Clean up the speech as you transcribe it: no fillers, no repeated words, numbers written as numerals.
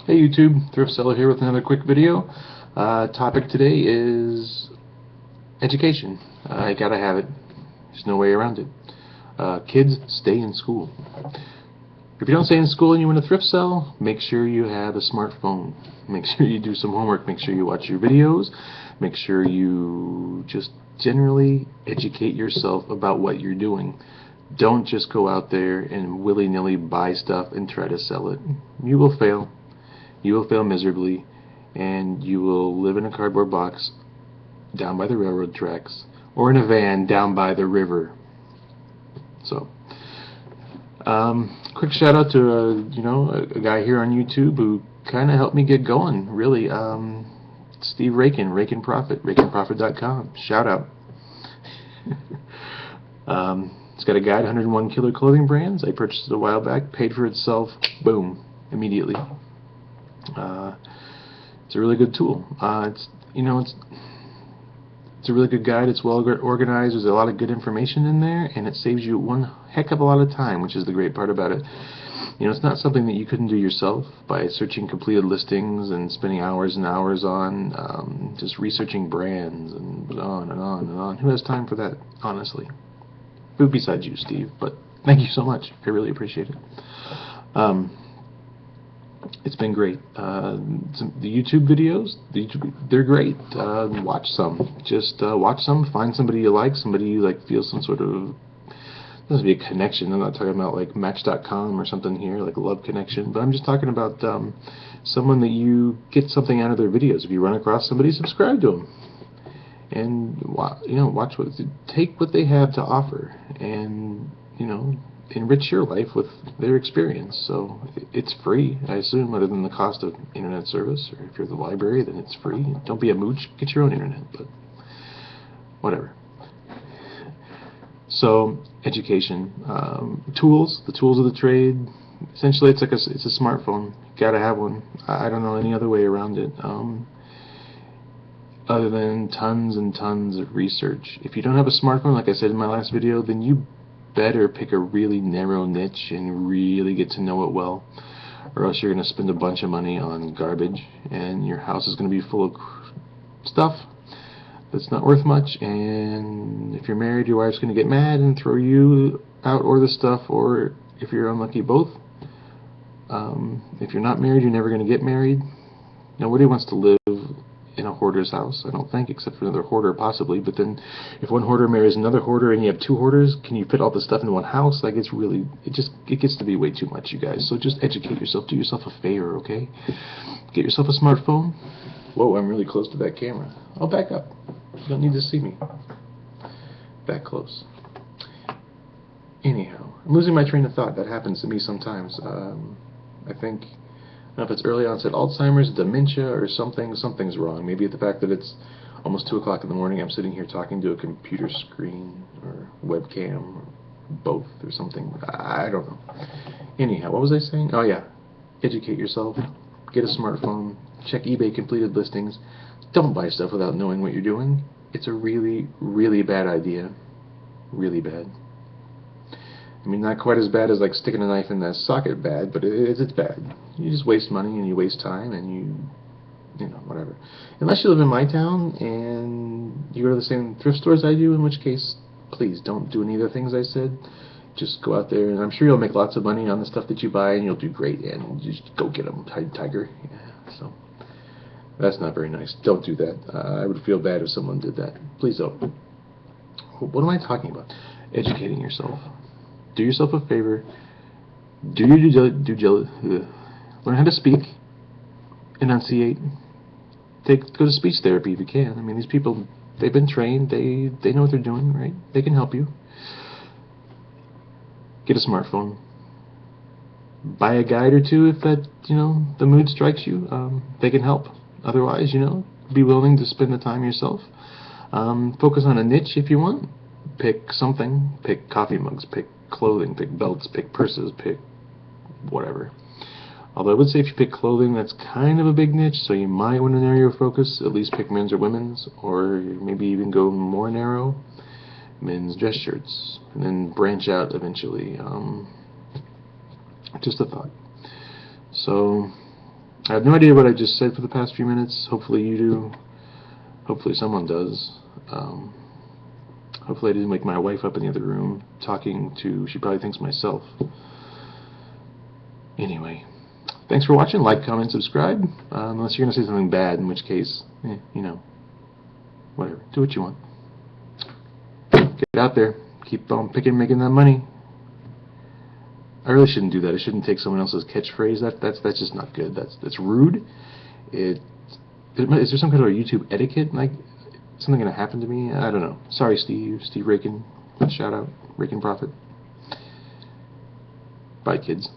Hey YouTube, Thrift Seller here with another quick video. Topic today is education. I gotta have it. There's no way around it. Kids, stay in school. If you don't stay in school and you want to thrift sell, make sure you have a smartphone. Make sure you do some homework. Make sure you watch your videos. Make sure you just generally educate yourself about what you're doing. Don't just go out there and willy-nilly buy stuff and try to sell it. You will fail. You will fail miserably, and you will live in a cardboard box down by the railroad tracks, or in a van down by the river. So, quick shout out to a guy here on YouTube who kind of helped me get going. Really, Steve Rakin, Rakin Profit, RakinProfit.com. Shout out. It's got a guide, 101 killer clothing brands. I purchased it a while back. Paid for itself. Boom, immediately. It's a really good tool. It's a really good guide. It's well organized. There's a lot of good information in there, and it saves you one heck of a lot of time, which is the great part about it. It's not something that you couldn't do yourself by searching completed listings and spending hours and hours on just researching brands and on and on and on. Who has time for that, honestly? Who besides you, Steve? But thank you so much. I really appreciate it. It's been great. The YouTube videos, they're great. Watch some. Just watch some. Find somebody you like. Somebody you feel some sort of, doesn't be a connection. I'm not talking about like Match.com or something here, like a love connection. But I'm just talking about someone that you get something out of their videos. If you run across somebody, subscribe to them. And watch take what they have to offer, and enrich your life with their experience. So it's free, I assume, other than the cost of internet service. Or if you're the library, then it's free. Don't be a mooch. Get your own internet, but whatever. So education, tools, the tools of the trade. Essentially, it's a smartphone. You gotta have one. I don't know any other way around it. Other than tons and tons of research. If you don't have a smartphone, like I said in my last video, then you better pick a really narrow niche and really get to know it well, or else you're going to spend a bunch of money on garbage, and your house is going to be full of stuff that's not worth much. And if you're married, your wife's going to get mad and throw you out or the stuff, or if you're unlucky, both. If you're not married, you're never going to get married. Nobody wants to live in a hoarder's house, I don't think, except for another hoarder possibly. But then if one hoarder marries another hoarder and you have two hoarders, can you fit all the stuff in one house? It gets to be way too much, you guys. So just educate yourself. Do yourself a favor, okay? Get yourself a smartphone. Whoa, I'm really close to that camera. I'll back up. You don't need to see me. Back close. Anyhow, I'm losing my train of thought. That happens to me sometimes. I think, I don't know if it's early onset Alzheimer's, dementia, or something's wrong. Maybe the fact that it's almost 2 o'clock in the morning, I'm sitting here talking to a computer screen or webcam, or both, or something. I don't know. Anyhow, what was I saying? Oh yeah, educate yourself, get a smartphone, check eBay completed listings. Don't buy stuff without knowing what you're doing. It's a really, really bad idea. Really bad. I mean, not quite as bad as like sticking a knife in the socket bad, but it's bad. You just waste money and you waste time and you whatever. Unless you live in my town and you go to the same thrift stores I do, in which case, please don't do any of the things I said. Just go out there, and I'm sure you'll make lots of money on the stuff that you buy, and you'll do great, and just go get them, tiger. Yeah, so that's not very nice. Don't do that. I would feel bad if someone did that. Please don't. What am I talking about? Educating yourself. Do yourself a favor. Do your learn how to speak. Enunciate. Go to speech therapy if you can. I mean, these people, they've been trained. They know what they're doing, right? They can help you. Get a smartphone. Buy a guide or two if that the mood strikes you. They can help. Otherwise, be willing to spend the time yourself. Focus on a niche if you want. Pick something. Pick coffee mugs. Pick clothing. Pick belts. Pick purses. Pick whatever. Although I would say if you pick clothing, that's kind of a big niche, so you might want to narrow your focus. At least pick men's or women's, or maybe even go more narrow. Men's dress shirts, and then branch out eventually. Just a thought. So I have no idea what I just said for the past few minutes. Hopefully you do. Hopefully someone does. Hopefully I didn't wake my wife up in the other room talking to, she probably thinks myself. Anyway, thanks for watching. Like, comment, subscribe. Unless you're going to say something bad, in which case, you know, whatever. Do what you want. Get out there. Keep on picking, making that money. I really shouldn't do that. I shouldn't take someone else's catchphrase. That's just not good. That's rude. Is there some kind of a YouTube etiquette? Like, something going to happen to me? I don't know. Sorry, Steve Rakin. Shout out, Rakin Profit. Bye, kids.